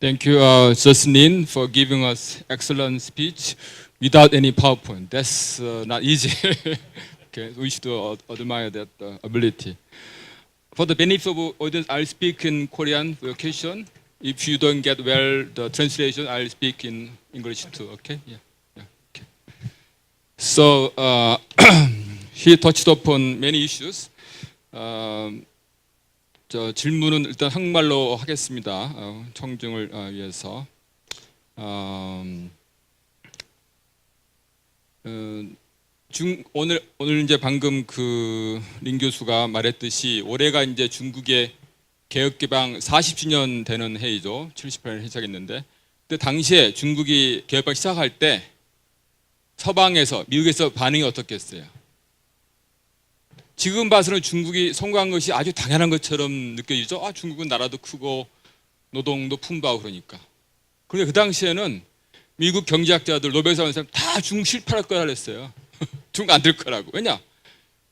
Thank you, Jocelyn, for giving us excellent speech without any PowerPoint. That's not easy. Okay, we should admire that ability. For the benefit of audience, I'll speak in Korean for your question. If you don't get well the translation, I'll speak in English too. Okay? Yeah. Okay. So he touched upon many issues. 저 질문은 일단 한국말로 하겠습니다. 청중을 위해서. 오늘 이제 방금 린 교수가 말했듯이 올해가 이제 중국의 개혁개방 40주년 되는 해이죠. 78년 시작했는데, 그때 당시에 중국이 개혁개방 시작할 때 서방에서, 미국에서 반응이 어떻겠어요? 지금 봐서는 중국이 성공한 것이 아주 당연한 것처럼 느껴지죠. 중국은 나라도 크고 노동도 풍부하고 그러니까. 그런데 그 당시에는 미국 경제학자들, 노벨상 받은 사람 다 중국 실패할 거라 그랬어요. 중국 안 될 거라고. 왜냐?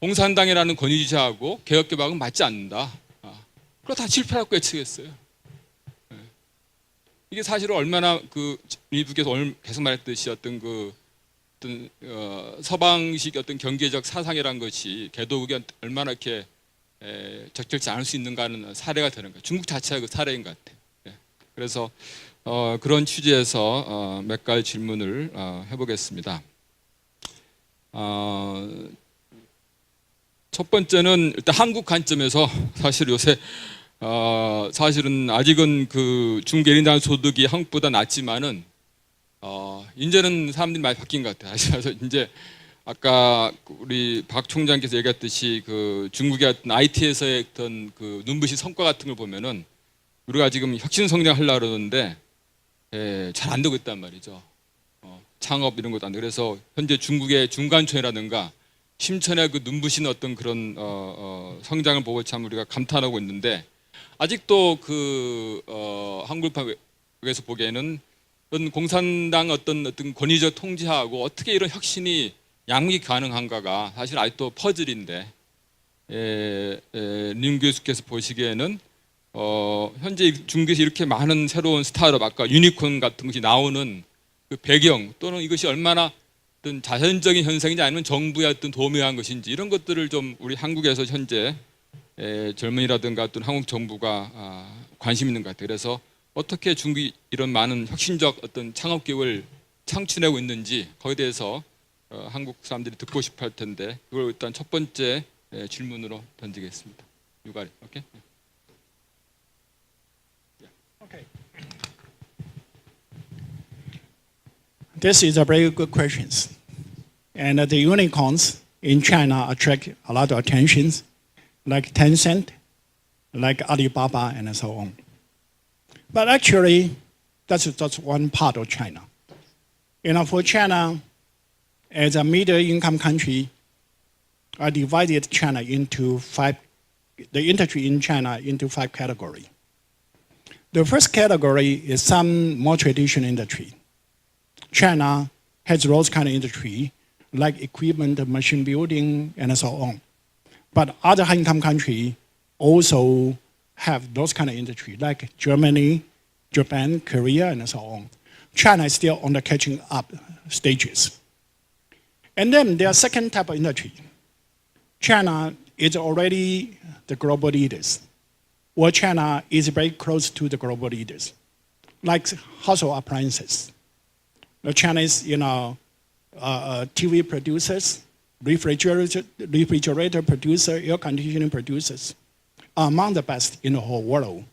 공산당이라는 권위주의자하고 개혁개방은 맞지 않는다. 그럼 다 실패할 거 예측했어요. 이게 사실은 얼마나 미국에서 오늘 계속 말했듯이 어떤 서방식 어떤 경제적 사상이라는 것이 개도국이 얼마나 이렇게 적절치 않을 수 있는가는 사례가 되는 거예요. 중국 자체가 그 사례인 것 같아요. 그래서 그런 취지에서 몇 가지 질문을 해보겠습니다. 첫 번째는 일단 한국 관점에서 사실 요새 사실은 아직은 중국 1인당 소득이 한국보다 낮지만은 이제는 사람들이 많이 바뀐 것 같아요. 그래서 이제 아까 우리 박 총장께서 얘기했듯이 중국의 어떤 IT에서의 어떤 눈부신 성과 같은 걸 보면은 우리가 지금 혁신 성장하려고 그러는데 잘 안 되고 있단 말이죠. 창업 이런 것도 안 돼. 그래서 현재 중국의 중간촌이라든가 심천의 눈부신 어떤 그런 성장을 보고 참 우리가 감탄하고 있는데, 아직도 한국에서 보기에는 어떤 공산당 어떤 권위적 통제하고 어떻게 이런 혁신이 양육이 가능한가가 사실 아직도 퍼즐인데, 림 교수께서 보시기에는 현재 중국에서 이렇게 많은 새로운 스타트업, 아까 유니콘 같은 것이 나오는 그 배경, 또는 이것이 얼마나 어떤 자연적인 현상인지 아니면 정부의 어떤 도움이 한 것인지, 이런 것들을 좀 우리 한국에서 현재 젊은이라든가 어떤 한국 정부가 관심 있는 것 같아요. 그래서 어떻게 중국이 이런 많은 혁신적 어떤 창업 기업을 창출하고 있는지, 거기에 대해서 한국 사람들이 듣고 싶어 할 텐데, 그걸 일단 첫 번째 질문으로 던지겠습니다. 유가리, 오케이? Okay. This is a very good question. And the unicorns in China attract a lot of attention, like Tencent, like Alibaba, and so on. But actually, that's just one part of China. For China, as a middle-income country, I divided China into the industry in China into 5 categories. The first category is some more traditional industry. China has those kind of industry, like equipment, machine building, and so on. But other high-income countries also have those kind of industry, like Germany, Japan, Korea, and so on. China is still on the catching up stages. And then there are second type of industry. China is already the global leaders, or China is very close to the global leaders, like household appliances. The Chinese, TV producers, refrigerator producer, air conditioning producers, are among the best in the whole world,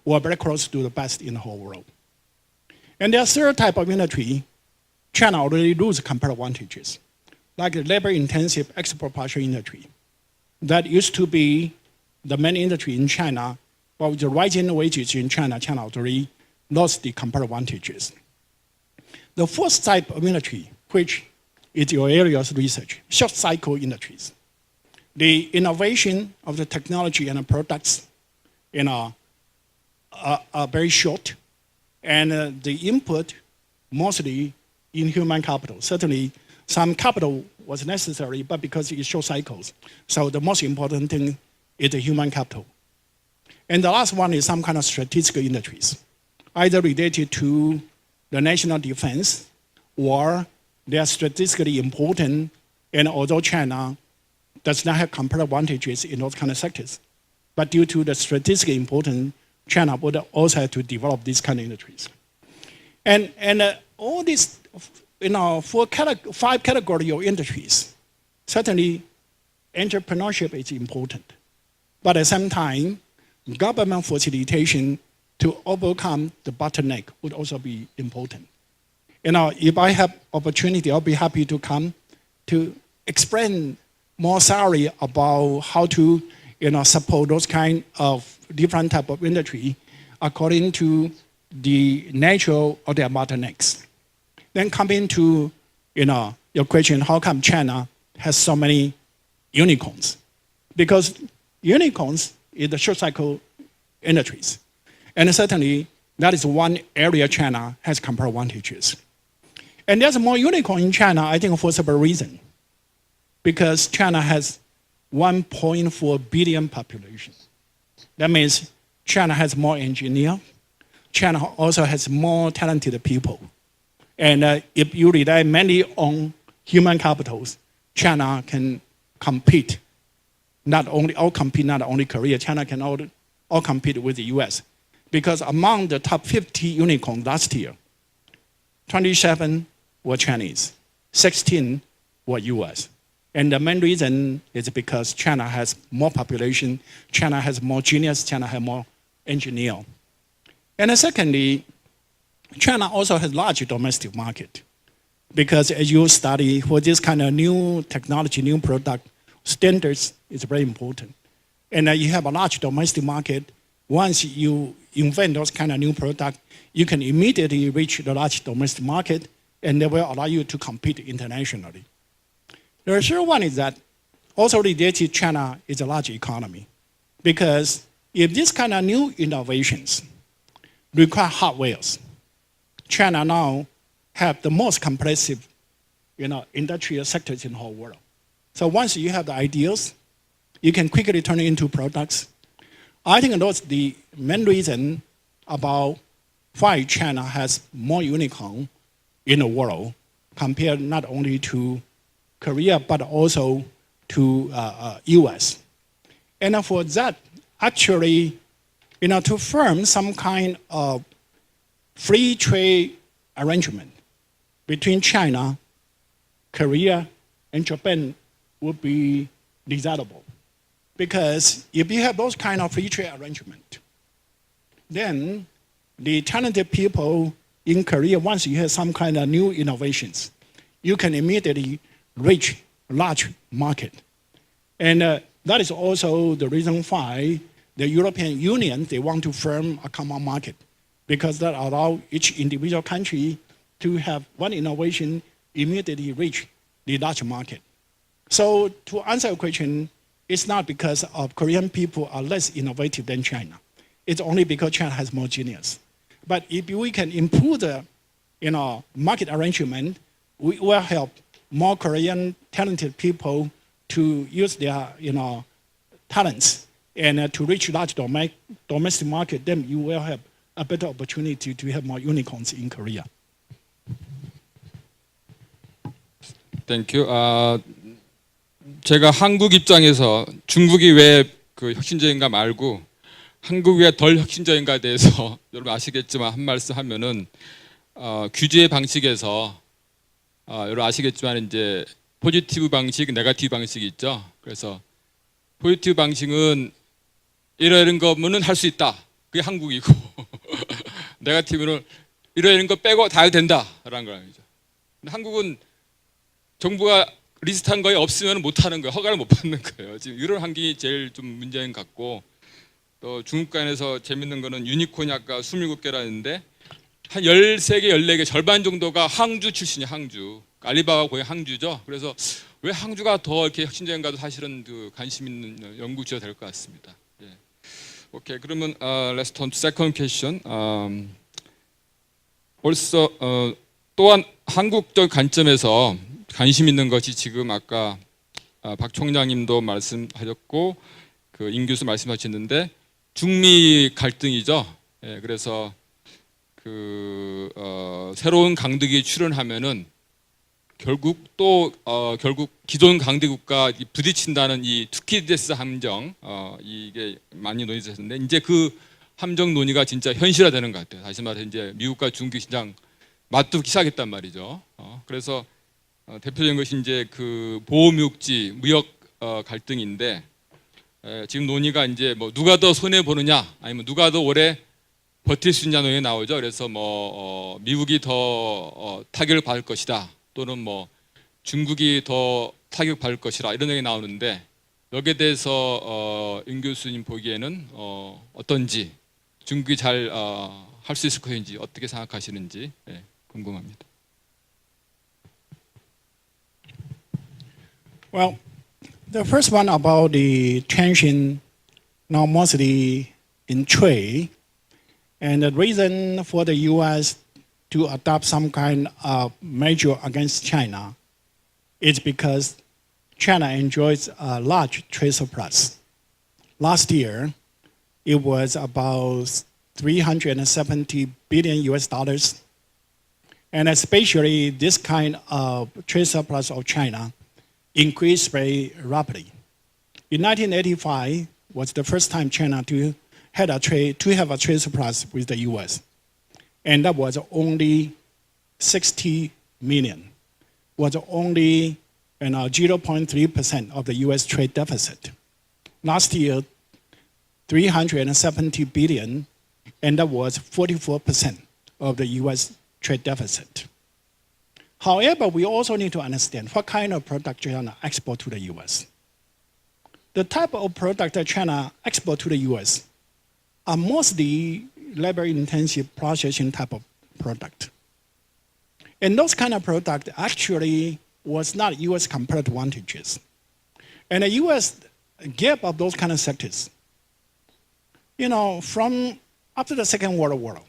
or very close to the best in the whole world. And there are third type of industry, China already lose comparative advantages, like the labor-intensive export partial industry. That used to be the main industry in China, but with the rising wages in China, China already lost the comparative advantages. The fourth type of industry, which is your area of research, short cycle industries. The innovation of the technology and the products are very short, and the input mostly in human capital. Certainly, some capital was necessary, but because it's short cycles, so the most important thing is the human capital. And the last one is some kind of strategic industries, either related to the national defense or they are strategically important. And although China does not have comparative advantages in those kind of sectors, but due to the strategic importance, China would also have to develop these kind of industries. And all these, five categories of industries, certainly entrepreneurship is important. But at the same time, government facilitation to overcome the bottleneck would also be important. If I have opportunity, I'll be happy to come to explain more thoroughly about how to support those kind of different type of industry according to the nature of their bottlenecks. Then coming to your question, how come China has so many unicorns? Because unicorns is the short cycle industries. And certainly that is one area China has comparative advantages. And there's more unicorn in China, I think, for several reasons. Because China has 1.4 billion population. That means China has more engineers. China also has more talented people. And if you rely mainly on human capitals, China can compete, not only Korea, China can all compete with the US. Because among the top 50 unicorns last year, 27 were Chinese, 16 were US. And the main reason is because China has more population, China has more genius, China has more engineers. And secondly, China also has large domestic market. Because as you study for this kind of new technology, new product, standards is very important. And you have a large domestic market. Once you invent those kind of new product, you can immediately reach the large domestic market, and they will allow you to compete internationally. The third one is that also related, China is a large economy. Because if this kind of new innovations require hardwares, China now have the most comprehensive industrial sectors in the whole world. So once you have the ideas, you can quickly turn it into products. I think that's the main reason about why China has more unicorn in the world compared not only to Korea, but also to US. And for that, actually, to form some kind of free trade arrangement between China, Korea, and Japan would be desirable. Because if you have those kind of free trade arrangement, then the talented people in Korea, once you have some kind of new innovations, you can immediately reach a large market. And that is also the reason why the European Union, they want to form a common market, because that allows each individual country to have one innovation immediately reach the large market. So to answer your question, it's not because of Korean people are less innovative than China. It's only because China has more genius. But if we can improve the market arrangement, we will help more Korean talented people to use their talents and to reach large domestic market. Then you will have a better opportunity to have more unicorns in Korea. Thank you. 제가 한국 입장에서 중국이 왜 그 혁신적인가 말고 한국이 왜 덜 혁신적인가에 대해서 여러분 아시겠지만 한 말씀 하면은 규제 방식에서 여러분 아시겠지만 이제 포지티브 방식, 네거티브 방식이 있죠. 그래서 포지티브 방식은 이런 거면은 할 수 있다. 그게 한국이고 네거티브는 이런 거 빼고 다 해도 된다라는 거죠. 근데 한국은 정부가 리스트한 거에 없으면 못하는 거예요. 허가를 못 받는 거예요. 지금 이런 환경이 제일 좀 문제인 것 같고, 또 중국관에서 재밌는 거는 유니콘이 아까 27개라는데 한 13개, 14개 절반 정도가 항주 출신이 항주. 알리바바 고향 항주죠. 그래서 왜 항주가 더 이렇게 혁신적인가도 사실은 그 관심 있는 연구 주제가 될 것 같습니다. 예. 오케이, 그러면 let's turn to second question. also 또한 한국적 관점에서 관심 있는 것이 지금 아까 박 총장님도 말씀하셨고 그 임 교수 말씀하셨는데 중미 갈등이죠. 예, 그래서 새로운 강대국이 출현하면은 결국 결국 기존 강대국과 부딪힌다는 이 투키디스 함정 이게 많이 논의됐었는데 이제 그 함정 논의가 진짜 현실화되는 것 같아요. 다시 말해 이제 미국과 중국 시장 맞붙기 시작했단 말이죠. 그래서 대표적인 것이 이제 그 보호무역지 무역 갈등인데 지금 논의가 이제 뭐 누가 더 손해 보느냐 아니면 누가 더 오래 버틸 수 있냐 논의 나오죠. 그래서 뭐 미국이 더 타격을 받을 것이다. 또는 뭐 중국이 더 타격받을 것이라 이런 얘기 나오는데 여기에 대해서 윤 교수님 보기에는 어떤지 중국이 잘 할 수 있을 것인지 어떻게 생각하시는지 궁금합니다. Well, the first one about the tension now mostly in trade, and the reason for the U.S. to adopt some kind of measure against China is because China enjoys a large trade surplus. Last year, it was about 370 billion US dollars. And especially this kind of trade surplus of China increased very rapidly. In 1985 was the first time China to have a trade surplus with the US. And that was only 60 million, was only 0.3% of the US trade deficit. Last year, 370 billion, and that was 44% of the US trade deficit. However, we also need to understand what kind of product China export to the US. The type of product that China export to the US are mostly labor-intensive processing type of product. And those kind of product actually was not US comparative advantages. And the US gave up those kind of sectors. From after the Second World War,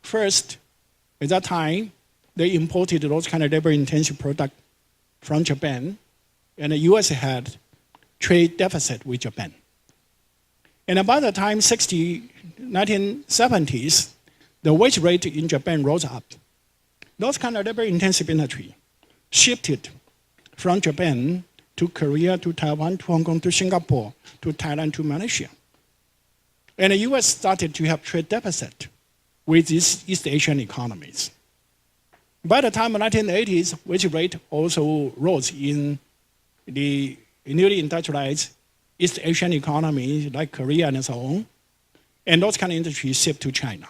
first, at that time, they imported those kind of labor-intensive product from Japan, and the US had trade deficit with Japan. And about the time 1970s, the wage rate in Japan rose up. Those kind of labor-intensive industry shifted from Japan to Korea, to Taiwan, to Hong Kong, to Singapore, to Thailand, to Malaysia. And the US started to have trade deficit with these East Asian economies. By the time of the 1980s, wage rate also rose in the newly industrialized East Asian economies like Korea and so on. And those kind of industries shift to China.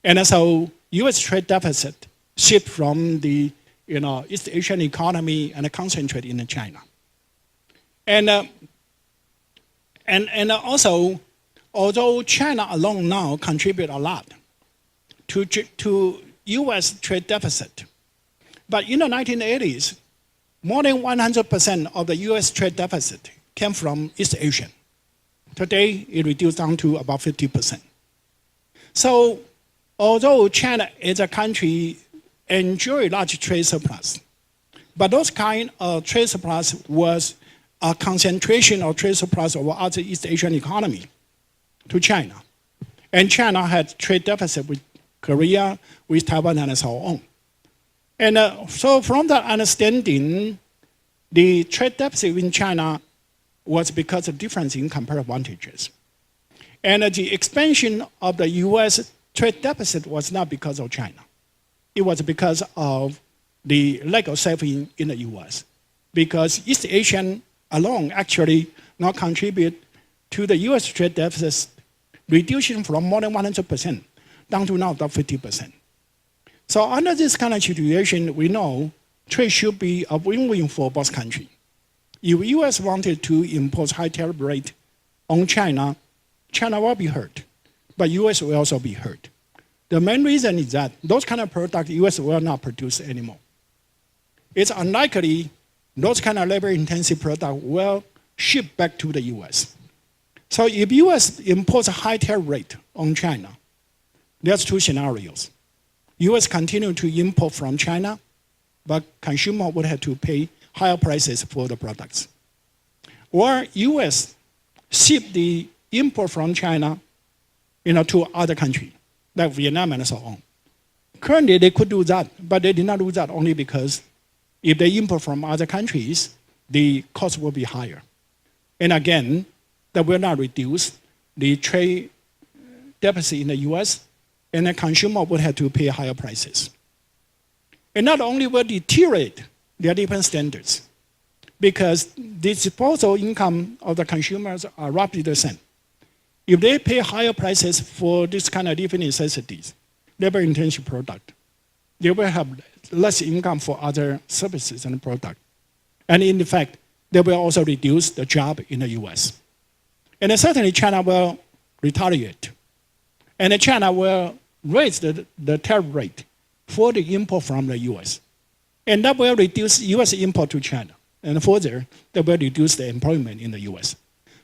And so US trade deficit shift from the East Asian economy and concentrate in China. And also, although China alone now contribute a lot to US trade deficit, but in the 1980s, more than 100% of the US trade deficit came from East Asia. Today, it reduced down to about 50%. So, although China as a country enjoy large trade surplus, but those kind of trade surplus was a concentration of trade surplus of other East Asian economy to China. And China had trade deficit with Korea, with Taiwan, and so on. And so from that understanding, the trade deficit in China was because of difference in comparative advantages. And the expansion of the US trade deficit was not because of China. It was because of the lack of saving in the US. Because East Asian alone actually now contribute to the US trade deficit, reducing from more than 100% down to now about 50%. So under this kind of situation, we know trade should be a win-win for both countries. If US wanted to impose high tariff rate on China, China will be hurt, but US will also be hurt. The main reason is that those kind of products US will not produce anymore. It's unlikely those kind of labor-intensive products will ship back to the US. So if US impose a high tariff rate on China, there's two scenarios. US continue to import from China, but consumer would have to pay higher prices for the products. Or US ship the import from China to other countries. like Vietnam and so on. Currently, they could do that, but they did not do that only because if they import from other countries, the cost will be higher. And again, that will not reduce the trade deficit in the US, and the consumer would have to pay higher prices. And not only will deteriorate their living standards, because the disposable income of the consumers are roughly the same. If they pay higher prices for this kind of living necessities, labor-intensive product, they will have less income for other services and products. And in fact, they will also reduce the job in the US. And then certainly China will retaliate. And then China will raise the tariff rate for the import from the US. And that will reduce US import to China. And further, that will reduce the employment in the US.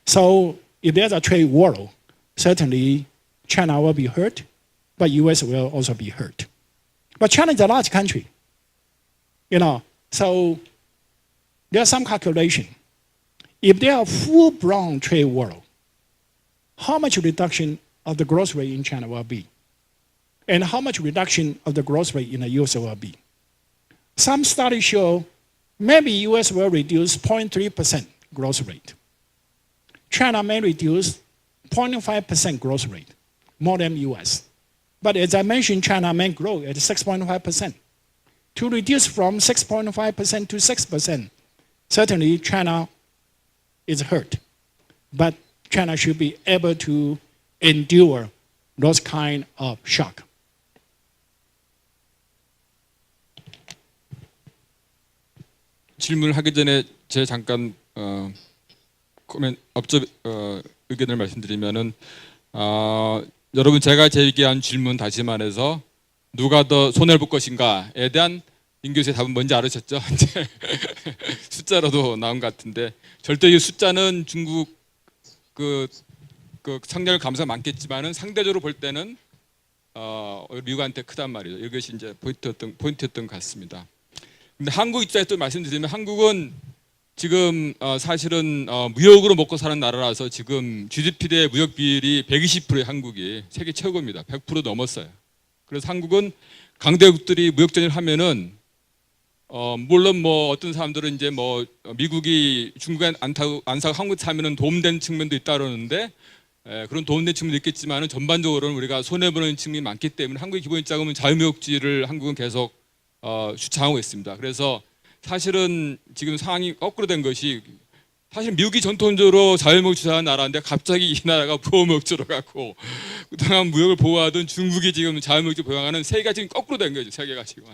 So if there's a trade war, certainly China will be hurt, but US will also be hurt. But China is a large country, so there's some calculation. If there are full-blown trade war, how much reduction of the growth rate in China will be? And how much reduction of the growth rate in the US will be? Some studies show maybe US will reduce 0.3% growth rate. China may reduce 0.5% growth rate, more than US. But as I mentioned, China may grow at 6.5%. To reduce from 6.5% to 6%, certainly China is hurt. But China should be able to endure those kind of shock. 질문을 하기 전에 제 잠깐 의견을 말씀드리면은 여러분 제가 제기한 질문 다시 말해서 누가 더 손해를 볼 것인가에 대한 임 교수의 답은 뭔지 알으셨죠? 숫자로도 나온 것 같은데 절대 이 숫자는 중국 그 상대를 감사가 많겠지만은 상대적으로 볼 때는 미국한테 크단 말이죠. 이것이 이제 포인트였던 것 같습니다. 근데 한국 입장에서 또 말씀드리면 한국은 지금 사실은 무역으로 먹고 사는 나라라서 지금 GDP 대 무역 비율이 120%의 한국이 세계 최고입니다. 100% 넘었어요. 그래서 한국은 강대국들이 무역 전쟁을 하면은 물론 뭐 어떤 사람들은 이제 뭐 미국이 중국에 안 사고 한국 사면은 도움된 측면도 있다 그러는데 그런 도움된 측면도 있겠지만은 전반적으로는 우리가 손해 보는 측면이 많기 때문에 한국의 기본 입장은 자유무역주의를 한국은 계속 주창하고 있습니다. 그래서 사실은 지금 상황이 거꾸로 된 것이 사실 미국이 전통적으로 자유무역 주장하는 나라인데 갑자기 이 나라가 보호무역주로 가고 그동안 무역을 보호하던 중국이 지금 자유무역주 보호하는 세계가 지금 거꾸로 된 거죠. 세계가 지금.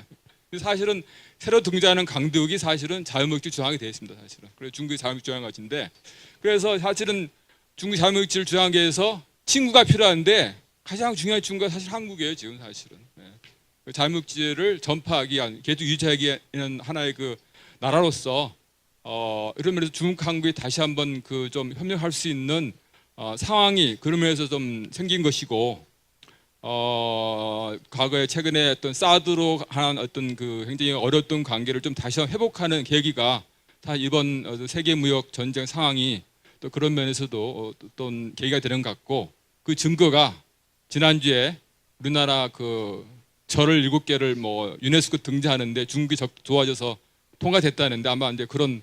사실은 새로 등장하는 강대국이 사실은 자유무역주 주장하게 되어 있습니다. 사실은. 그래서 중국이 자유무역 주장한 것인데 그래서 사실은 중국 자유무역주를 주장하기 위해서 친구가 필요한데 가장 중요한 친구가 사실 한국이에요. 지금 사실은. 자유무역주의를 전파하기 위한 계속 유지하기 위한 하나의 그 나라로서 이런 면에서 중국 한국이 다시 한번 그 좀 협력할 수 있는 상황이 그런 면에서 좀 생긴 것이고 과거에 최근에 어떤 사드로 한 어떤 그 굉장히 어려웠던 관계를 좀 다시 회복하는 계기가 다 이번 세계 무역 전쟁 상황이 또 그런 면에서도 어떤 계기가 되는 것 같고 그 증거가 지난주에 우리나라 그 절을 7개를 뭐 유네스코 등재하는데 중국이 도와줘서 통과됐다는데 아마 이제 그런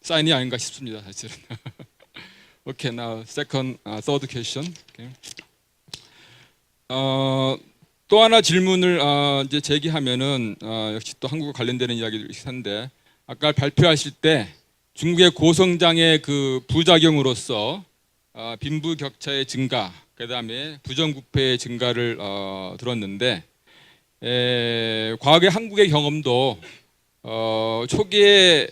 사인이 아닌가 싶습니다. 사실은. Okay, now second, third question. Okay. 또 하나 질문을 이제 제기하면은 역시 또 한국과 관련되는 이야기를 한데 아까 발표하실 때 중국의 고성장의 그 부작용으로서 빈부격차의 증가, 그다음에 부정부패의 증가를 들었는데. 과거의 한국의 경험도 초기에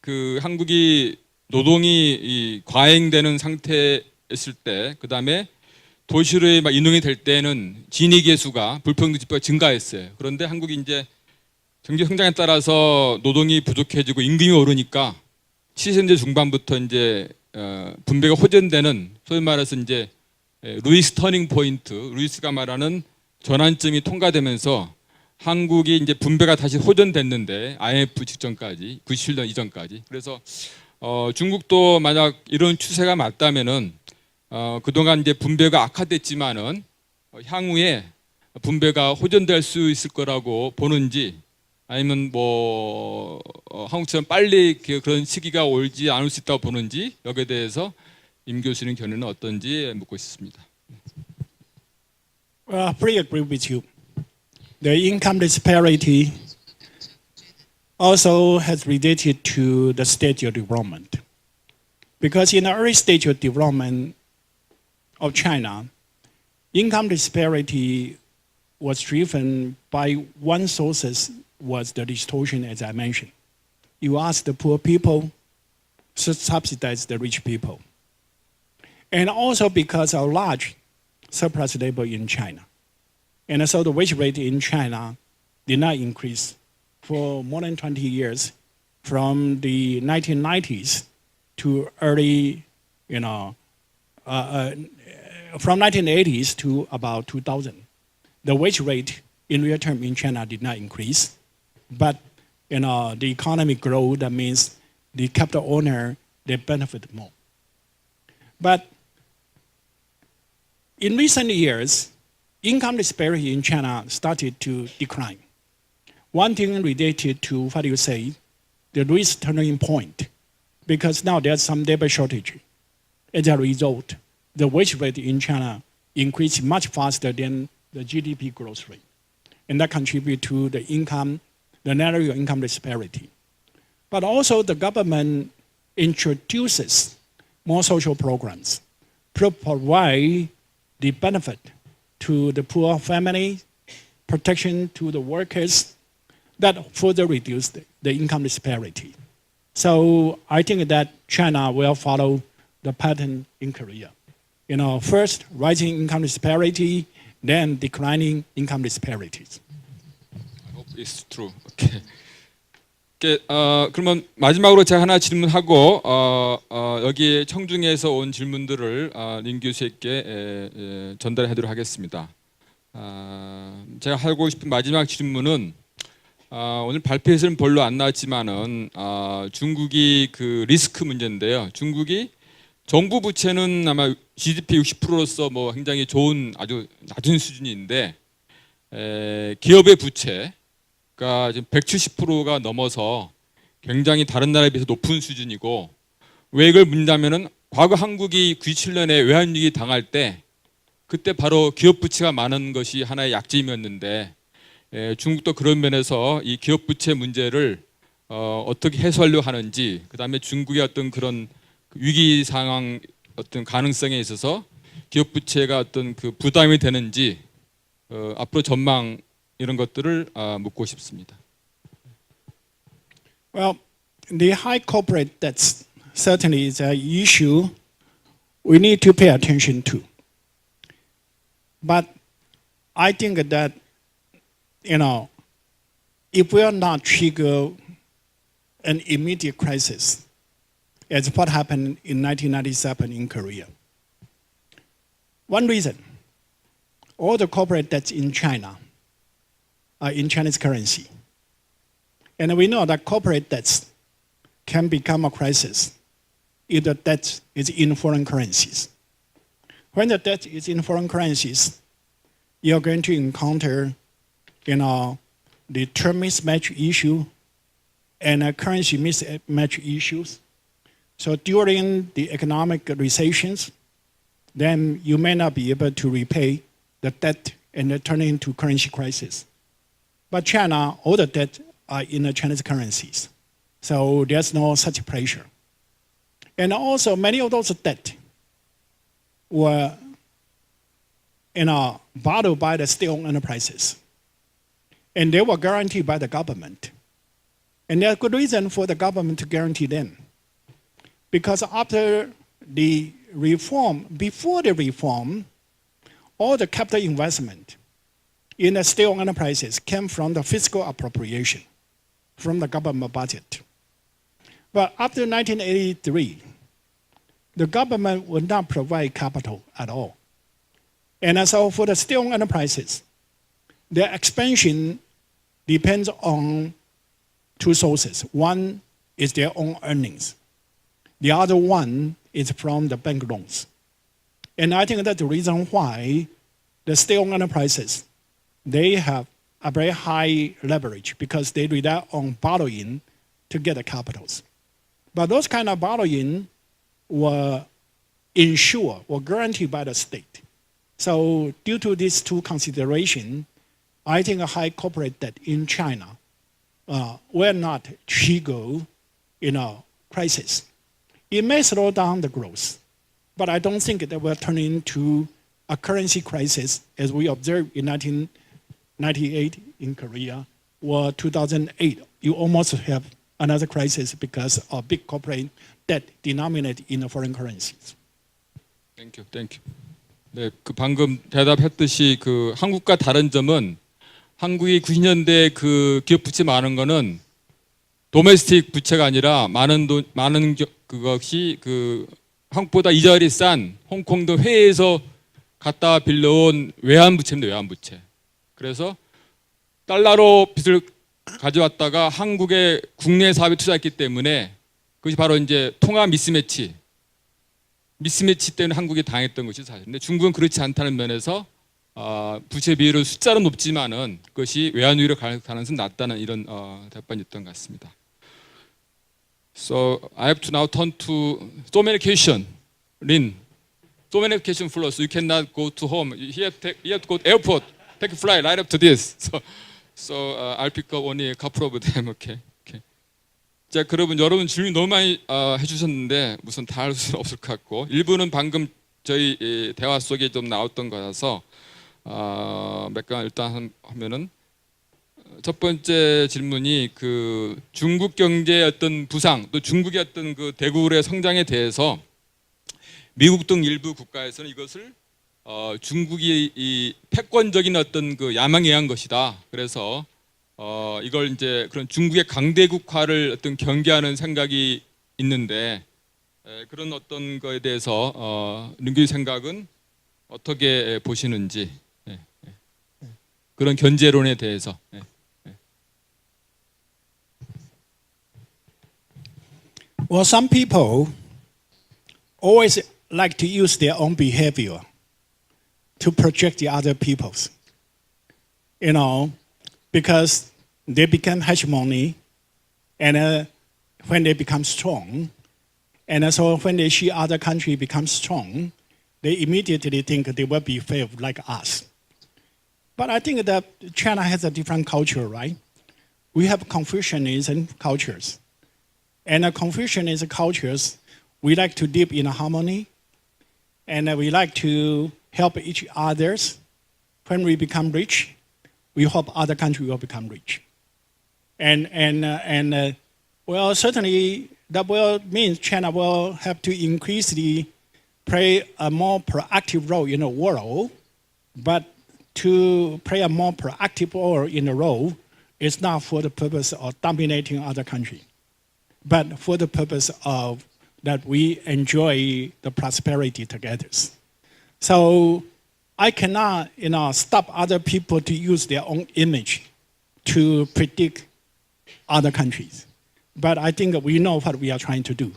그 한국이 노동이 과잉되는 상태였을 때, 그 다음에 도시로에 막 인용이 될 때는 진위계 수가 불평등 지표가 증가했어요. 그런데 한국이 이제 경제 성장에 따라서 노동이 부족해지고 임금이 오르니까 70년대 중반부터 이제 분배가 호전되는 소위 말해서 이제 루이스 터닝 포인트, 루이스가 말하는 전환점이 통과되면서 한국이 이제 분배가 다시 호전됐는데 IMF 직전까지 97년 이전까지 그래서 중국도 만약 이런 추세가 맞다면은 그동안 이제 분배가 악화됐지만은 향후에 분배가 호전될 수 있을 거라고 보는지, 아니면 한국처럼 빨리 그런 시기가 올지 않을 수 있다고 보는지, 여기에 대해서 임 교수님 견해는 어떤지 묻고 싶습니다. Well, I fully agree with you. The income disparity also has related to the stage of development. Because in the early stage of development of China, income disparity was driven by one source was the distortion, as I mentioned. You ask the poor people, subsidize the rich people. And also because of large surplus labor in China. And so the wage rate in China did not increase for more than 20 years, from the 1990s to early, from 1980s to about 2000. The wage rate in real term in China did not increase, but the economy grew. That means the capital owner, they benefit more. But in recent years, income disparity in China started to decline. One thing related to what you say, the risk turning point, because now there's some labor shortage. As a result, the wage rate in China increased much faster than the GDP growth rate. And that contributes to the narrow income disparity. But also the government introduces more social programs to provide the benefit to the poor family, protection to the workers, that further reduce the income disparity. So I think that China will follow the pattern in Korea. First rising income disparity, then declining income disparities. I hope it's true. Okay. 그러면 마지막으로 제가 하나 질문하고 여기 청중에서 온 질문들을 임 교수에게 전달하도록 하겠습니다. 제가 하고 싶은 마지막 질문은 오늘 발표에서는 별로 안 나왔지만은 중국이 그 리스크 문제인데요. 중국이 정부 부채는 아마 GDP 60%로서 굉장히 좋은 아주 낮은 수준인데 기업의 부채가 지금 170%가 넘어서 굉장히 다른 나라에 비해서 높은 수준이고, 왜 이걸 묻냐면은 과거 한국이 97년에 외환위기 당할 때 그때 바로 기업 부채가 많은 것이 하나의 약점이었는데 중국도 그런 면에서 이 기업 부채 문제를 어떻게 해소하려고 하는지, 그다음에 중국의 어떤 그런 위기 상황 어떤 가능성에 있어서 기업 부채가 어떤 그 부담이 되는지 앞으로 전망 이런 것들을 묻고 싶습니다. Well, the high corporate debts certainly is an issue we need to pay attention to. But I think that, if we are not trigger an immediate crisis, as what happened in 1997 in Korea. One reason, all the corporate debts in China are in Chinese currency. And we know that corporate debts can become a crisis if the debt is in foreign currencies. When the debt is in foreign currencies, you're going to encounter, the term mismatch issue and currency mismatch issues. So during the economic recessions, then you may not be able to repay the debt and turn it into currency crisis. But China, all the debt are in the Chinese currencies. So there's no such pressure. And also many of those debt were bottled by the state-owned enterprises. And they were guaranteed by the government. And there's good reason for the government to guarantee them. Because after the reform, before the reform, all the capital investment in the state-owned enterprises came from the fiscal appropriation, from the government budget. But after 1983, the government would not provide capital at all. And so for the state-owned enterprises, their expansion depends on two sources. One is their own earnings. The other one is from the bank loans. And I think that's the reason why the state-owned enterprises they have a very high leverage because they rely on borrowing to get the capitals. But those kind of borrowing were insured or guaranteed by the state. So due to these two considerations, I think a high corporate debt in China will not trigger crisis. It may slow down the growth, but I don't think that will turn into a currency crisis as we observed in 1998 in Korea or 2008. You almost have another crisis because of big corporate debt denominated in the foreign currencies. Thank you, thank you. 네, 그 방금 대답했듯이 그 한국과 다른 점은 한국이 90년대 그 기업 부채 많은 거는 도메스틱 부채가 아니라 많은 그것이 그 한국보다 이자율이 싼 홍콩 등 해외에서 갖다 빌려온 외환 부채입니다. 외환 부채. 그래서 달러로 빚을 가져왔다가 한국의 국내 사업에 투자했기 때문에 그것이 바로 이제 통화 미스매치 때문에 한국이 당했던 것이 사실인데 중국은 그렇지 않다는 면에서 부채 비율은 숫자로 높지만은 그것이 외환위로 갈 가능성이 낮다는 이런 답변이었던 것 같습니다. So I have to now turn to so many questions. Lin, so many questions for us. You cannot go to home. You have to go to airport, take a flight right up to this. So I'll pick up only a couple of them. Okay. 자, 그러면 여러분 질문 너무 많이 해주셨는데 우선 다 할 수는 없을 것 같고 일부는 방금 저희 대화 속에 좀 나왔던 거라서 몇 가지 일단 하면은 첫 번째 질문이 그 중국 경제의 어떤 부상 또 중국의 어떤 그 대국의 성장에 대해서 미국 등 일부 국가에서는 이것을 중국이 이 패권적인 어떤 그 야망에 의한 것이다. 그래서 이걸 이제 그런 중국의 강대국화를 어떤 경계하는 생각이 있는데 그런 어떤 거에 대해서 링규 생각은 어떻게 보시는지 그런 견제론에 대해서. Well, some people always like to use their own behavior to project the other people's, because they become hegemony, and when they become strong, and so when they see other country become strong, they immediately think they will be favored like us. But I think that China has a different culture, right? We have Confucianism cultures. And Confucianism cultures, we like to live in harmony, and we like to help each others. When we become rich, we hope other countries will become rich. Well, certainly that will mean China will have to increasingly play a more proactive role in the world, but to play a more proactive role in the role is not for the purpose of dominating other countries, but for the purpose of that we enjoy the prosperity together. So I cannot, stop other people to use their own image to predict other countries. But I think we know what we are trying to do.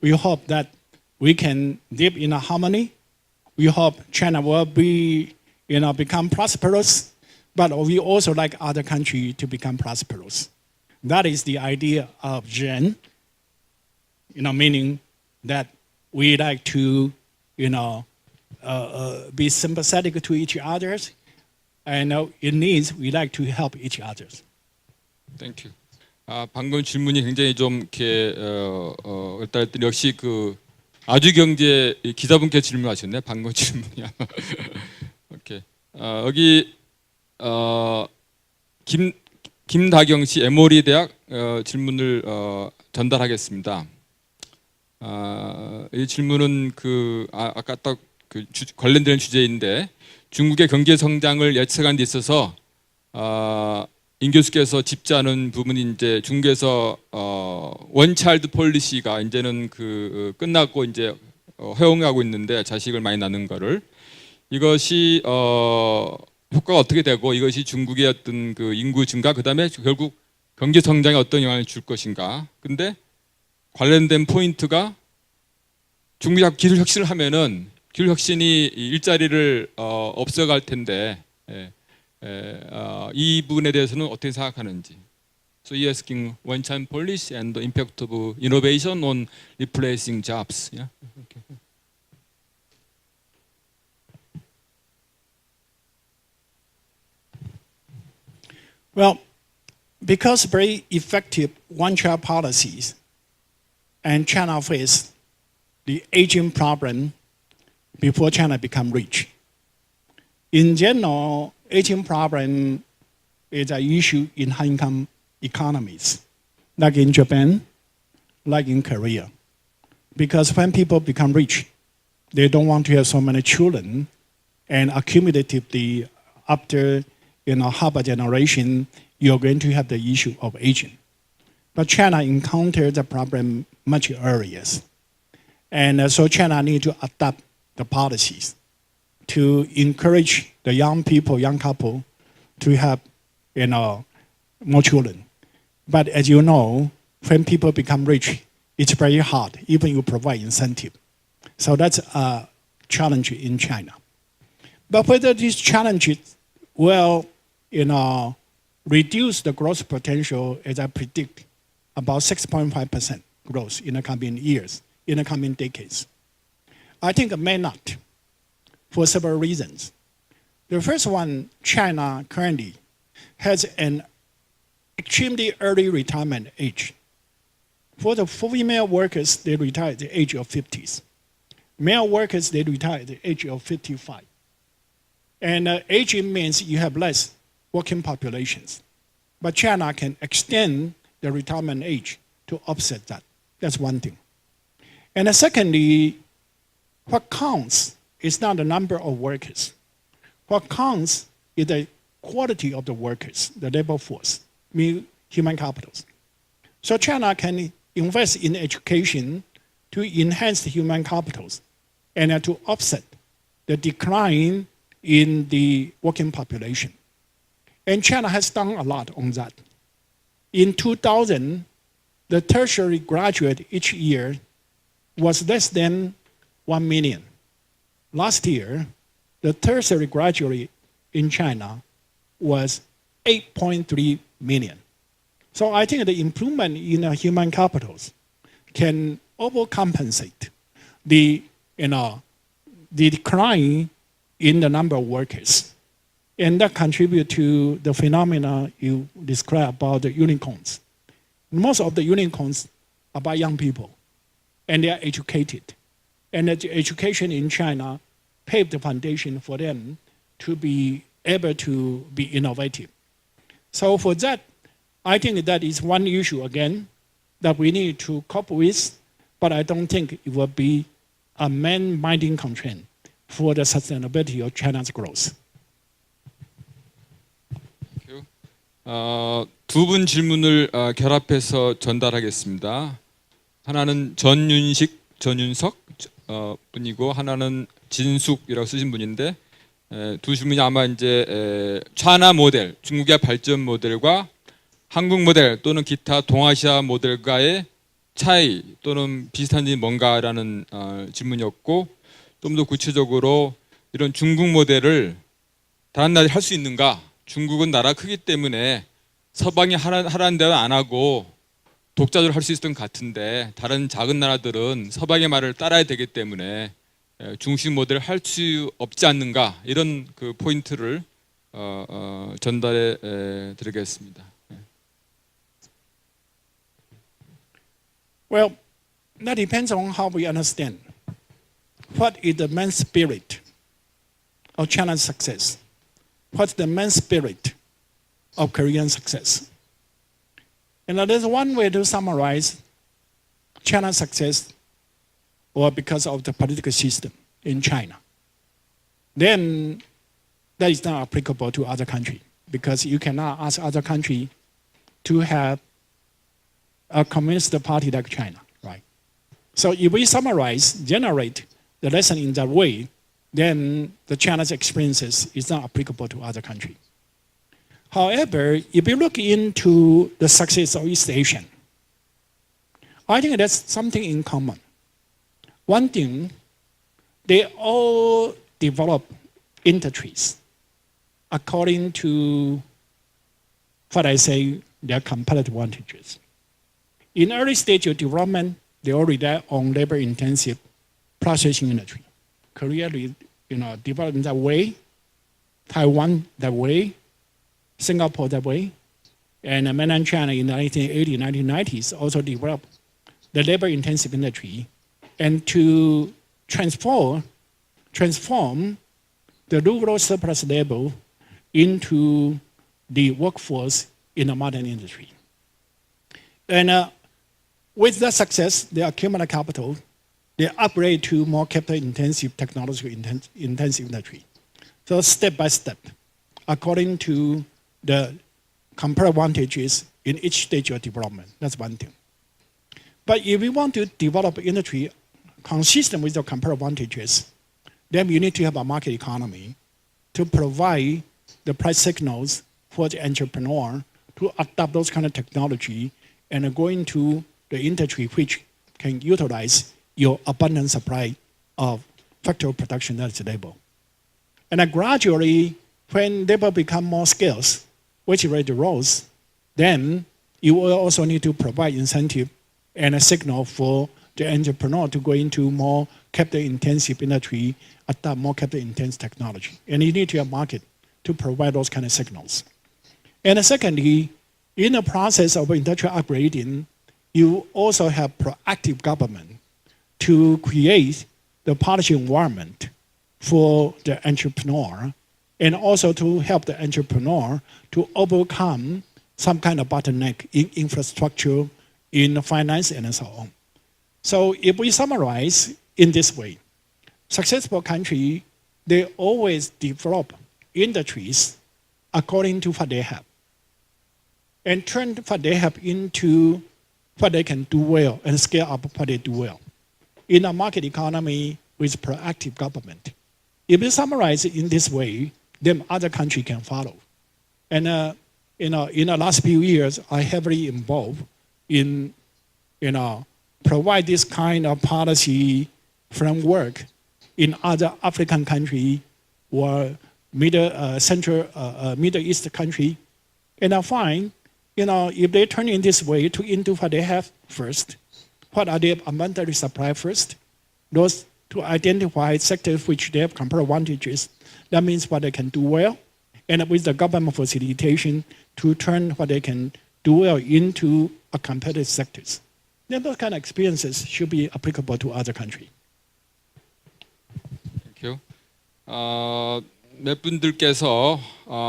We hope that we can live in a harmony. We hope China will be, become prosperous, but we also like other countries to become prosperous. That is the idea of Zhen, meaning that we like to, be sympathetic to each other, and in needs we like to help each other. Thank you. 방금 질문이 굉장히 좀 이렇게 일단 역시 그 아주경제 기자분께 질문하셨네. 방금 질문이. 오케이. 여기 김다경 씨 에모리 대학 질문을 전달하겠습니다. 이 질문은 아까 딱 관련되는 주제인데 중국의 경제 성장을 예측하는 데 있어서 임 교수께서 짚지 않은 부분이 이제 중국에서 원차일드 폴리시가 이제는 끝났고 이제 허용하고 있는데 자식을 많이 낳는 거를 이것이 효과가 어떻게 되고 이것이 중국의 어떤 인구 증가 그다음에 결국 경제 성장에 어떤 영향을 줄 것인가. 근데 관련된 포인트가 중국이 기술 혁신을 하면은 기술 혁신이 일자리를 없애갈 텐데 이 부분에 대해서는 어떻게 생각하는지. So you're asking one-China policy and the impact of innovation on replacing jobs. Yeah? Okay. Well, because very effective one-child policies and China faced the aging problem before China become rich. In general, aging problem is an issue in high-income economies, like in Japan, like in Korea. Because when people become rich, they don't want to have so many children, and accumulatively, after half a generation, you're going to have the issue of aging. But China encountered the problem much earlier. And so China needs to adapt the policies to encourage the young people, young couple, to have more children. But as you know, when people become rich, it's very hard, even you provide incentive. So that's a challenge in China. But whether these challenges will reduce the growth potential, as I predict, about 6.5% growth in the coming years, in the coming decades. I think it may not, for several reasons. The first one, China currently has an extremely early retirement age. For the female workers, they retire at the age of 50s. Male workers, they retire at the age of 55. And aging means you have less working populations. But China can extend the retirement age to offset that. That's one thing. And secondly, what counts is not the number of workers. What counts is the quality of the workers, the labor force, mean human capitals. So China can invest in education to enhance the human capitals and to offset the decline in the working population. And China has done a lot on that. In 2000, the tertiary graduate each year was less than 1 million. Last year, the tertiary graduate in China was 8.3 million. So I think the improvement in human capitals can overcompensate the decline in the number of workers. And that contributes to the phenomena you described about the unicorns. Most of the unicorns are by young people, and they are educated. And the education in China paved the foundation for them to be able to be innovative. So for that, I think that is one issue, again, that we need to cope with, but I don't think it will be a main binding constraint for the sustainability of China's growth. 두 분 질문을 결합해서 전달하겠습니다. 하나는 전윤석 분이고 하나는 진숙이라고 쓰신 분인데 두 질문이 아마 이제 차나 모델, 중국의 발전 모델과 한국 모델 또는 기타 동아시아 모델과의 차이 또는 비슷한 점이 뭔가라는 질문이었고 좀 더 구체적으로 이런 중국 모델을 다른 나라에 할 수 있는가? 중국은 나라 크기 때문에 서방이 하라는 대로 안 하고 독자적으로 할 수 있었던 것 같은데 다른 작은 나라들은 서방의 말을 따라야 되기 때문에 중식 모델을 할 수 없지 않는가 이런 그 포인트를 전달해 드리겠습니다. Well, that depends on how we understand what is the main spirit of China's success. What's the main spirit of Korean success? And there's one way to summarize China's success, or because of the political system in China. Then that is not applicable to other countries, because you cannot ask other countries to have a communist party like China, right? So if we summarize, generate the lesson in that way, then the China's experiences is not applicable to other countries. However, if you look into the success of East Asia, I think that's something in common. One thing, they all develop industries. according to what I say, their competitive advantages. In early stage of development, they all rely on labor-intensive processing industry. Korea, developed in that way, Taiwan that way, Singapore that way, and mainland China in the 1980s, 1990s also developed the labor-intensive industry, and to transform the rural surplus labor into the workforce in the modern industry. And with that success, they accumulate capital, they upgrade to more capital-intensive, technology-intensive industry. So step by step, according to the comparative advantages in each stage of development. That's one thing. But if we want to develop industry consistent with the comparative advantages, then you need to have a market economy to provide the price signals for the entrepreneur to adopt those kind of technology and go into the industry which can utilize your abundant supply of factory production, that's labor. And gradually, when labor become more scarce, which already rose, then you will also need to provide incentive and a signal for the entrepreneur to go into more capital-intensive industry, adopt more capital-intensive technology. And you need to have a market to provide those kind of signals. And secondly, in the process of industrial upgrading, you also have proactive government to create the policy environment for the entrepreneur, and also to help the entrepreneur to overcome some kind of bottleneck in infrastructure, in finance, and so on. So if we summarize in this way, successful countries, they always develop industries according to what they have, and turn what they have into what they can do well and scale up what they do well. In a market economy with proactive government, if you summarize it in this way, then other countries can follow. And in the last few years, I heavily involved in provide this kind of policy framework in other African countries or Middle East country. And I find, if they turn in this way into what they have first, what are their abundant supply first, those to identify sectors which they have comparative advantages, that means what they can do well, and with the government facilitation to turn what they can do well into a competitive sectors. Then those kind of experiences should be applicable to other countries. Thank you. 몇 분들께서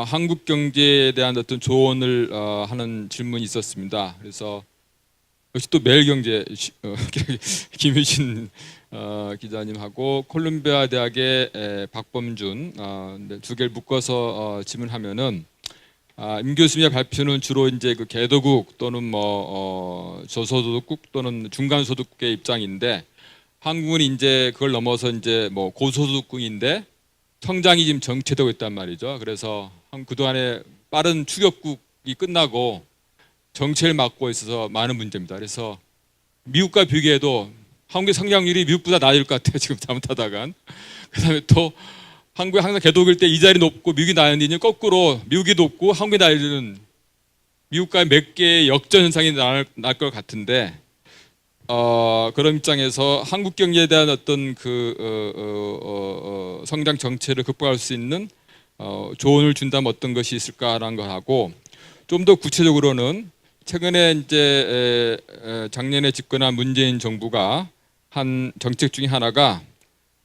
한국 경제에 대한 어떤 조언을 하는 질문이 있었습니다. 그래서 역시 또 매일경제 김유신 기자님하고 콜ум비아 대학의 박범준 두 개를 묶어서 질문하면은 임 교수님의 발표는 주로 이제 그 개도국 또는 저소득국 또는 중간소득국의 입장인데 한국은 이제 그걸 넘어서 이제 고소득국인데 성장이 지금 정체되고 있단 말이죠. 그래서 그동안에 빠른 추격국이 끝나고 정체를 맡고 있어서 많은 문제입니다. 그래서 미국과 비교해도 한국의 성장률이 미국보다 낮을 것 같아요. 지금 잘못하다간. 그다음에 또 한국이 항상 개도국일 때 이자리 높고 미국이 낮은데 거꾸로 미국이 높고 한국이 낮은 미국과의 몇 개의 역전 현상이 날 것 같은데 그런 입장에서 한국 경제에 대한 어떤 성장 정체를 극복할 수 있는 조언을 준다면 어떤 것이 있을까라는 거하고 좀 더 구체적으로는 최근에 이제 작년에 집권한 문재인 정부가 한 정책 중에 하나가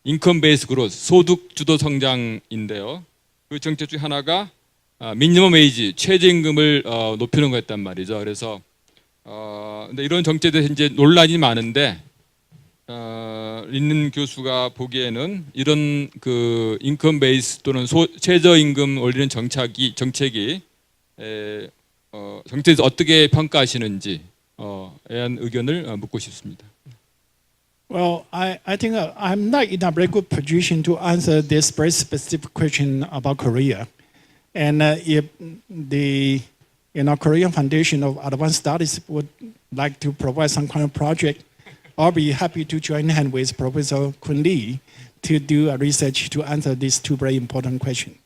인컴 베이스 그로스, 소득 주도 성장인데요. 그 정책 중에 하나가 미니멈 웨이지, 최저임금을 높이는 거였단 말이죠. 그래서 근데 이런 정책에 대해서 이제 논란이 많은데 있는 교수가 보기에는 이런 그 인컴 베이스 또는 최저임금 올리는 정책이 정책에서 어떻게 평가하시는지에 대한 의견을 묻고 싶습니다. Well, I think I'm not in a very good position to answer this very specific question about Korea. And if the Korean Foundation of Advanced Studies would like to provide some kind of project, I'll be happy to join hand with Professor Keun to do a research to answer these two very important questions.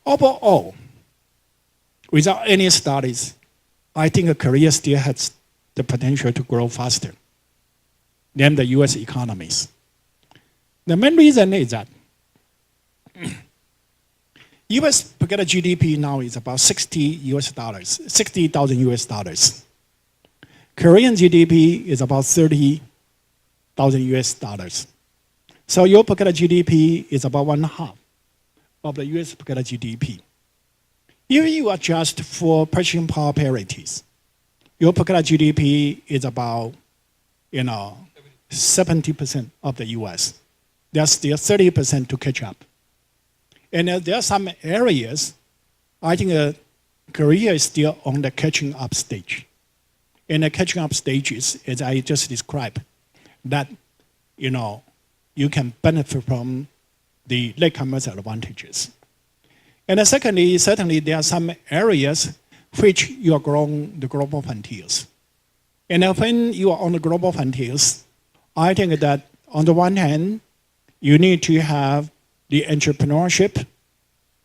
Overall, without any studies, I think Korea still has the potential to grow faster than the US economies. The main reason is that US per capita GDP now is about $60,000 US. Korean GDP is about $30,000 US. So your per capita GDP is about 1/2 of the US per capita GDP. If you adjust for purchasing power parities, your per capita GDP is about 70% of the US. There's still 30% to catch up. And there are some areas, I think Korea is still on the catching up stage. And the catching up stage is, as I just described, that you can benefit from the latecomers' advantages. And secondly, certainly there are some areas which you are growing the global frontiers. And when you are on the global frontiers, I think that on the one hand, you need to have the entrepreneurship,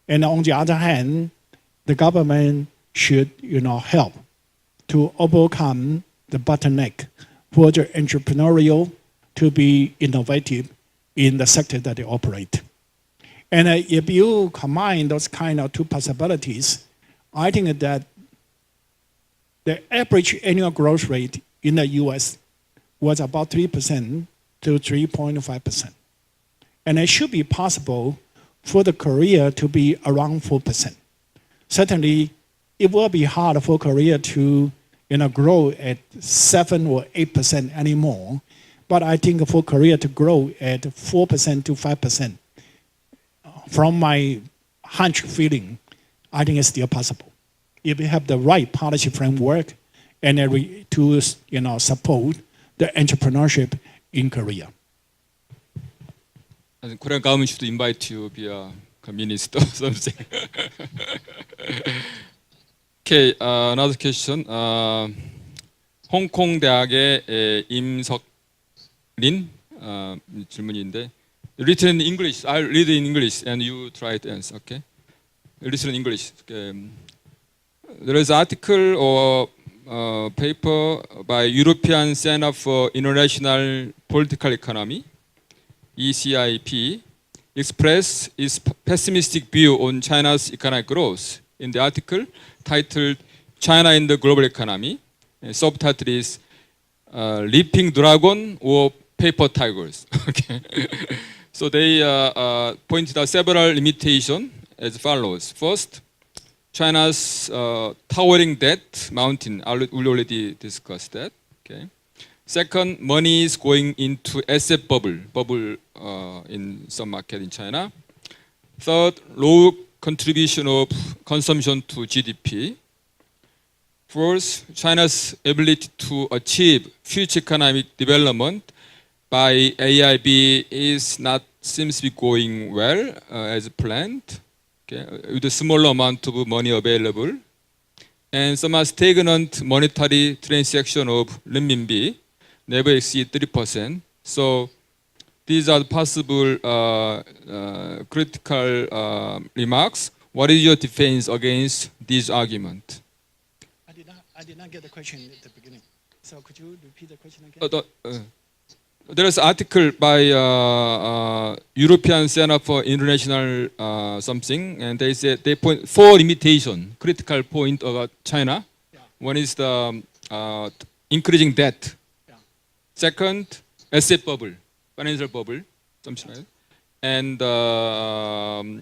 and on the other hand, the government should help to overcome the bottleneck for the entrepreneurial to be innovative in the sector that they operate. And if you combine those kind of two possibilities, I think that the average annual growth rate in the US was about 3% to 3.5%. And it should be possible for the Korea to be around 4%. Certainly, it will be hard for Korea to grow at 7 or 8% anymore. But I think for Korea to grow at 4% to 5%, from my hunch feeling, I think it's still possible. If we have the right policy framework and to support the entrepreneurship in Korea. I think Korean government should invite you be a minister or something. Okay, another question. 홍콩 대학의 임석린 질문인데, written in English. I'll read in English and you try to answer. Okay, written in English. Okay. There is an article or paper by European Center for International Political Economy, ECIP, expressed its pessimistic view on China's economic growth. In the article titled "China in the Global Economy," subtitle is "Leaping Dragon or Paper Tigers." Okay. So they pointed out several limitations as follows. First, China's towering debt mountain. We already discussed that. Okay. Second, money is going into asset bubble in some market in China. Third, low contribution of consumption to GDP. Fourth, China's ability to achieve future economic development by AIB seems to be going well as planned. Okay, with a smaller amount of money available, and some stagnant monetary transaction of renminbi never exceed 3%. So these are possible critical remarks. What is your defense against these arguments? I did not get the question at the beginning. So could you repeat the question again? There is an article by European Center for International something, and they said they point 4 limitations, critical point about China. Yeah. One is the increasing debt. Yeah. Second, asset bubble, financial bubble, something like that. And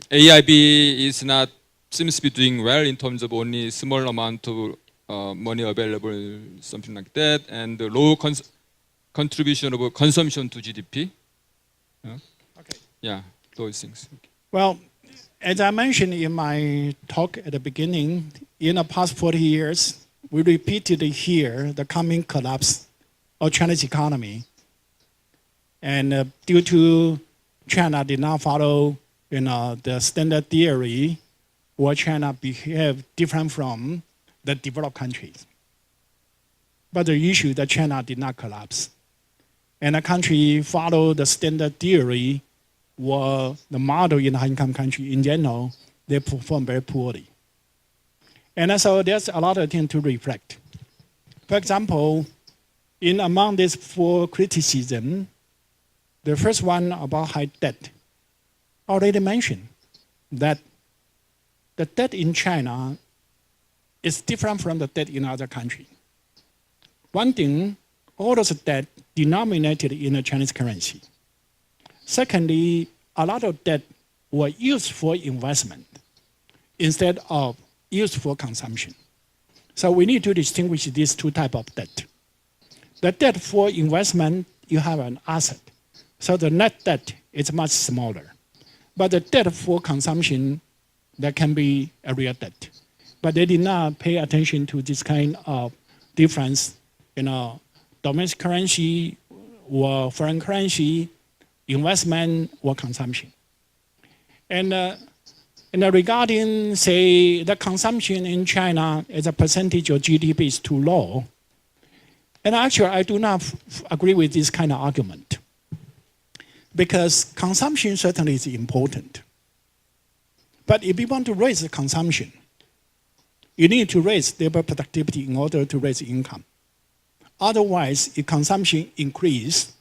AIB seems to be doing well in terms of only small amount of money available, something like that, and the low contribution of consumption to GDP. Okay. Yeah, those things. Well, as I mentioned in my talk at the beginning, in the past 40 years, we repeatedly hear the coming collapse of China's economy. And due to China did not follow the standard theory, where China behaved different from the developed countries. But the issue that China did not collapse. And the country followed the standard theory, or the model in high-income country in general, they perform very poorly. And so there's a lot of things to reflect. For example, among these 4 criticisms, the first one about high debt, already mentioned that the debt in China is different from the debt in other countries. One thing, all those debt denominated in the Chinese currency. Secondly, a lot of debt were used for investment instead of used for consumption. So we need to distinguish these 2 types of debt. The debt for investment, you have an asset. So the net debt is much smaller. But the debt for consumption, that can be a real debt. But they did not pay attention to this kind of difference, domestic currency or foreign currency, investment or consumption. And regarding, say, the consumption in China as a percentage of GDP is too low, and actually I do not agree with this kind of argument. Because consumption certainly is important. But if you want to raise the consumption, you need to raise labor productivity in order to raise income. Otherwise, if consumption increases,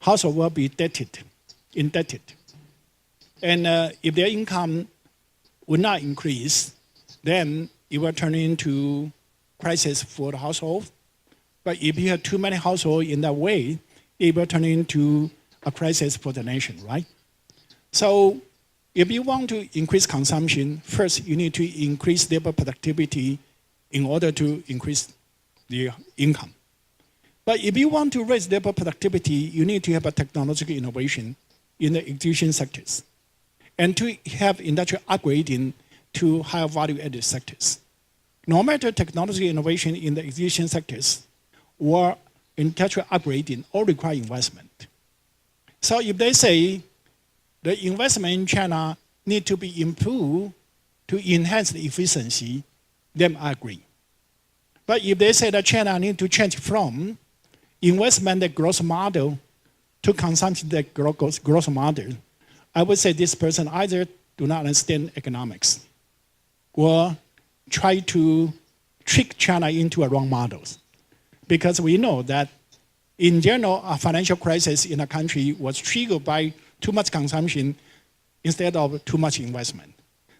households will be indebted. And if their income would not increase, then it will turn into crisis for the household. But if you have too many households in that way, it will turn into a crisis for the nation, right? So if you want to increase consumption, first you need to increase labor productivity in order to increase the income. But if you want to raise labor productivity, you need to have a technological innovation in the existing sectors and to have industrial upgrading to higher value-added sectors. No matter technological innovation in the existing sectors or industrial upgrading, all require investment. So if they say the investment in China need to be improved to enhance the efficiency, then I agree. But if they say that China need to change from investment the growth model to consumption the growth model, I would say this person either do not understand economics or try to trick China into a wrong models. Because we know that in general, a financial crisis in a country was triggered by too much consumption instead of too much investment.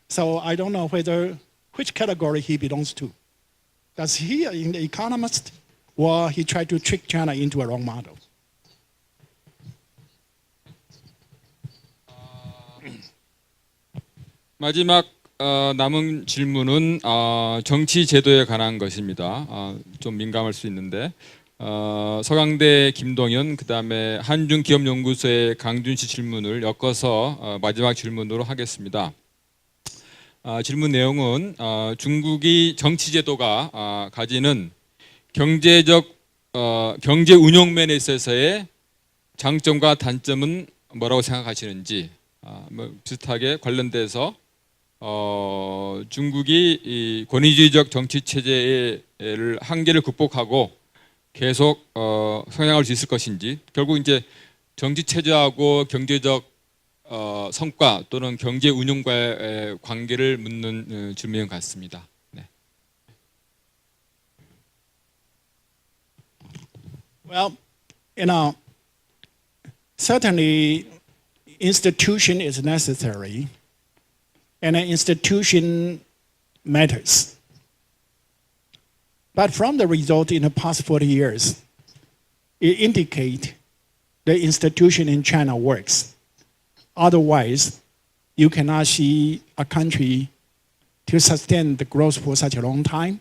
So I don't know which category he belongs to. Does he in the economist or he tried to trick China into a wrong model? 마지막 남은 질문은 정치 제도에 관한 것입니다. 좀 민감할 수 있는데 서강대 김동현, 그다음에 한중기업연구소의 강준씨 질문을 엮어서 마지막 질문으로 하겠습니다. 질문 내용은 중국이 정치 제도가 가지는 경제 운영 면에 있어서의 장점과 단점은 뭐라고 생각하시는지 비슷하게 관련돼서 중국이 이 권위주의적 정치 체제의 한계를 극복하고 계속 성장할 수 있을 것인지, 결국 이제 정치 체제하고 경제적 성과 또는 경제 운용과의 관계를 묻는 질문인 것 같습니다. 네. Well, certainly institution is necessary, and an institution matters. But from the result in the past 40 years, it indicates the institution in China works. Otherwise, you cannot see a country to sustain the growth for such a long time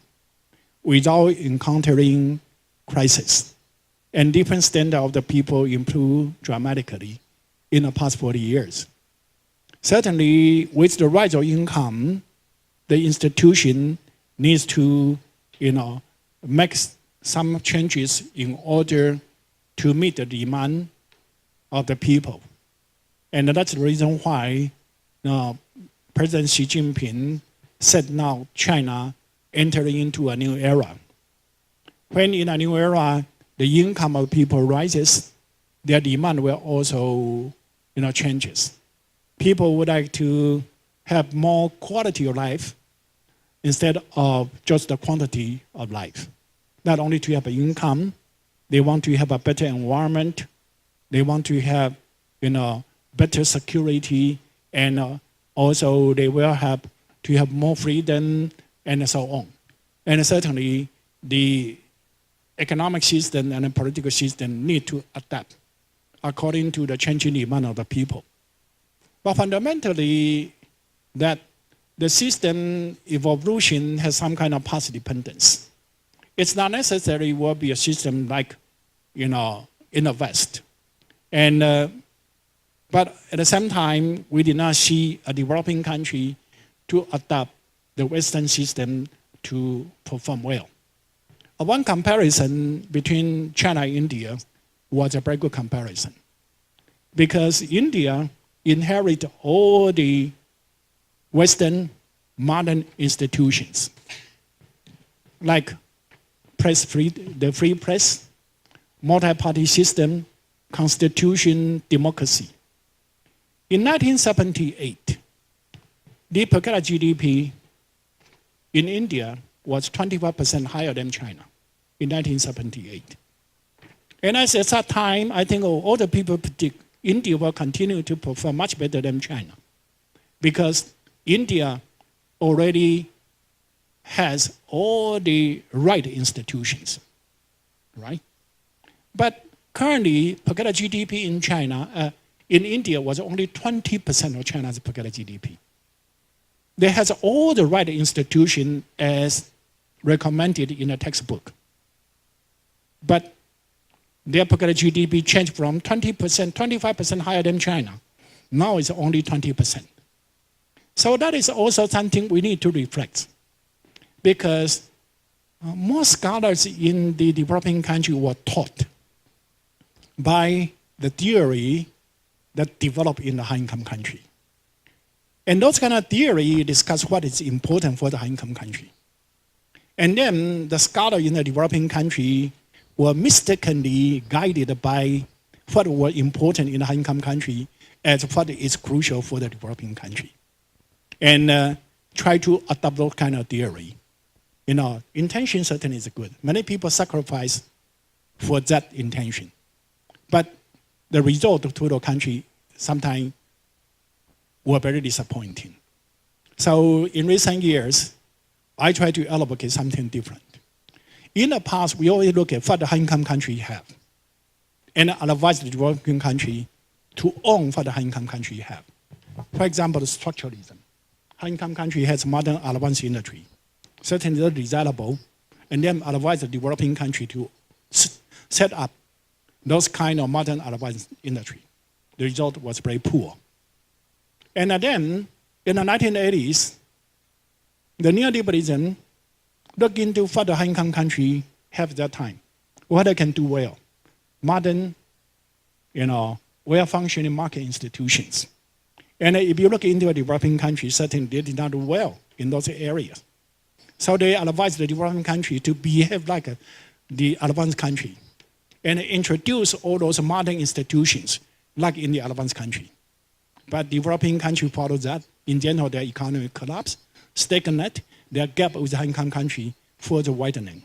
without encountering crisis. And different standard of the people improved dramatically in the past 40 years. Certainly, with the rise of income, the institution needs to, make some changes in order to meet the demand of the people. And that's the reason why President Xi Jinping said now China entering into a new era. When in a new era, the income of people rises, their demand will also changes. People would like to have more quality of life instead of just the quantity of life. Not only to have an income, they want to have a better environment, they want to have better security, and also they will have to have more freedom and so on. And certainly the economic system and the political system need to adapt according to the changing demand of the people. But fundamentally, that the system evolution has some kind of path dependence. It's not necessarily will be a system like, in the West. And, but at the same time, we did not see a developing country to adopt the Western system to perform well. One comparison between China and India was a very good comparison, because India inherited all the Western modern institutions, like the free press, multi-party system, constitution, democracy. In 1978, the per capita GDP in India was 25% higher than China in 1978. And at that time, I think all the people predict India will continue to perform much better than China, because India already has all the right institutions, right? But currently, per capita GDP in China, in India was only 20% of China's per capita GDP. They has all the right institutions as recommended in a textbook. But their per capita GDP changed from 20%, 25% higher than China. Now it's only 20%. So that is also something we need to reflect, because most scholars in the developing country were taught by the theory that developed in the high-income country. And those kind of theory discuss what is important for the high-income country. And then the scholar in the developing country were mistakenly guided by what was important in the high-income country as what is crucial for the developing country. And try to adopt those kind of theory. Intention certainly is good. Many people sacrifice for that intention. But the result to the country sometimes were very disappointing. So in recent years, I try to advocate something different. In the past, we always look at what the high-income country have and advise the developing country to own what the high-income country have. For example, the structuralism. High-income country has modern advanced industry, certainly desirable, and then advise the developing country to set up those kind of modern advanced industry. The result was very poor. And then, in the 1980s, the neoliberalism looked into what the high-income country have at that time, what they can do well. Modern, well-functioning market institutions. And if you look into a developing country, certainly they did not do well in those areas. So they advised the developing country to behave like the advanced country and introduce all those modern institutions like in the advanced country. But developing country follow that. In general, their economy collapse, stagnate, their gap with the high-income country further widening.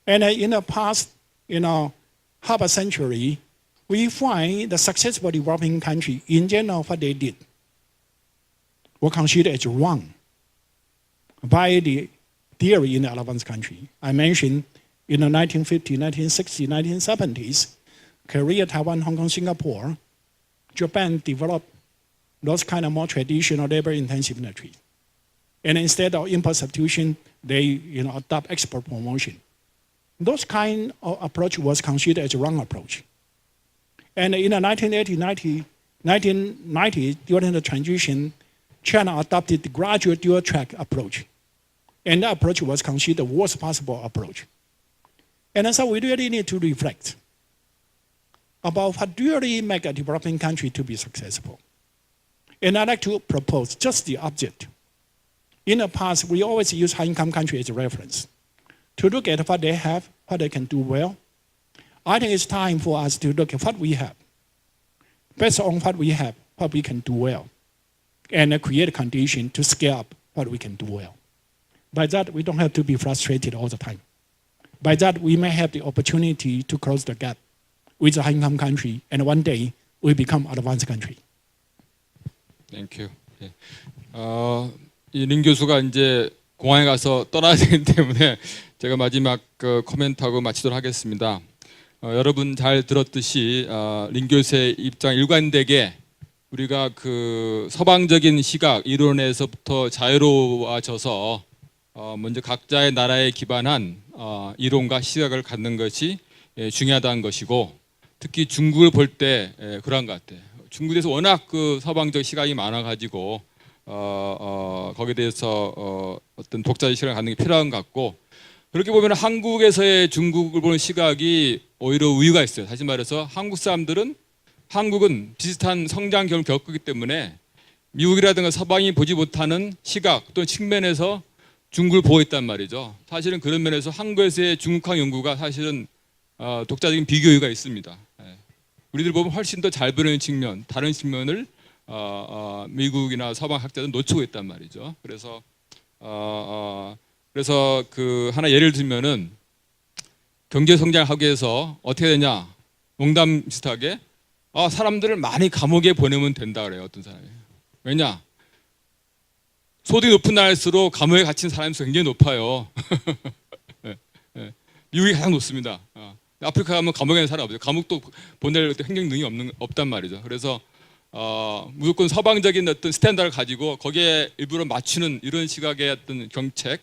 And in the past, half a century, we find the successful developing country, in general, what they did were considered as wrong by the theory in the advanced country. I mentioned in the 1950s, 1960s, 1970s, Korea, Taiwan, Hong Kong, Singapore, Japan developed those kind of more traditional labor-intensive industries. And instead of import substitution, they adopt export promotion. Those kind of approach was considered as a wrong approach. And in the 1990s, during the transition, China adopted the gradual dual-track approach. And that approach was considered the worst possible approach. And so we really need to reflect about what really make a developing country to be successful. And I'd like to propose just the opposite. In the past, we always use high-income country as a reference to look at what they have, what they can do well. I think it's time for us to look at what we have. Based on what we have, what we can do well. and create a condition to scale up what we can do well. By that, we don't have to be frustrated all the time. By that, we may have the opportunity to close the gap with the high-income country, and one day we become advanced country. Thank you. 예. 이 린 교수가 이제 공항에 가서 떠나야 되기 때문에 제가 마지막 그 코멘트하고 마치도록 하겠습니다. 여러분 잘 들었듯이 린 교수의 입장 일관되게 우리가 그 서방적인 시각 이론에서부터 자유로워져서 먼저 각자의 나라에 기반한 이론과 시각을 갖는 것이 중요하다는 것이고, 특히 중국을 볼 때 그러한 것 같아요. 중국에서 워낙 그 서방적 시각이 많아가지고 거기에 대해서 어떤 독자적 시각을 갖는 게 필요한 것 같고, 그렇게 보면 한국에서의 중국을 보는 시각이 오히려 우위가 있어요. 다시 말해서 한국 사람들은 한국은 비슷한 성장 경험을 겪었기 때문에 미국이라든가 서방이 보지 못하는 시각 또는 측면에서 중국을 보고 있단 말이죠. 사실은 그런 면에서 한국에서의 중국학 연구가 사실은 독자적인 비교가 있습니다. 우리들 보면 훨씬 더 잘 보이는 측면, 다른 측면을 미국이나 서방 학자들은 놓치고 있단 말이죠. 그래서 그 하나 예를 들면은 경제 성장하기 위해서 어떻게 되냐, 농담 비슷하게 사람들을 많이 감옥에 보내면 된다 그래요. 어떤 사람이. 왜냐? 소득이 높은 나라일수록 감옥에 갇힌 사람이 굉장히 높아요. 미국이 가장 높습니다. 아프리카 가면 감옥에 있는 사람 없어요. 감옥도 보낼 행정 능력이 없단 말이죠. 그래서 무조건 서방적인 어떤 스탠다드를 가지고 거기에 일부러 맞추는 이런 시각의 어떤 정책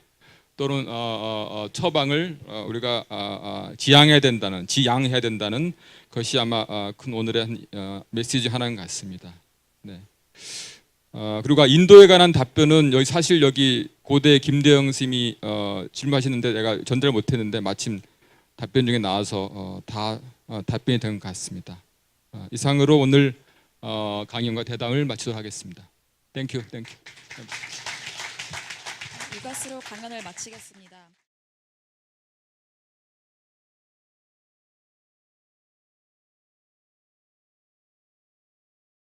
또는 처방을 우리가 지양해야 된다는 것이 아마 큰 오늘의 메시지 하나인 것 같습니다. 네. 그리고 인도에 관한 답변은 사실 여기 고대 김대영 스님이 질문하시는데 내가 전달을 못했는데 마침 답변 중에 나와서 다 답변이 된 것 같습니다. 이상으로 오늘 강연과 대담을 마치도록 하겠습니다. 땡큐. 이것으로 강연을 마치겠습니다.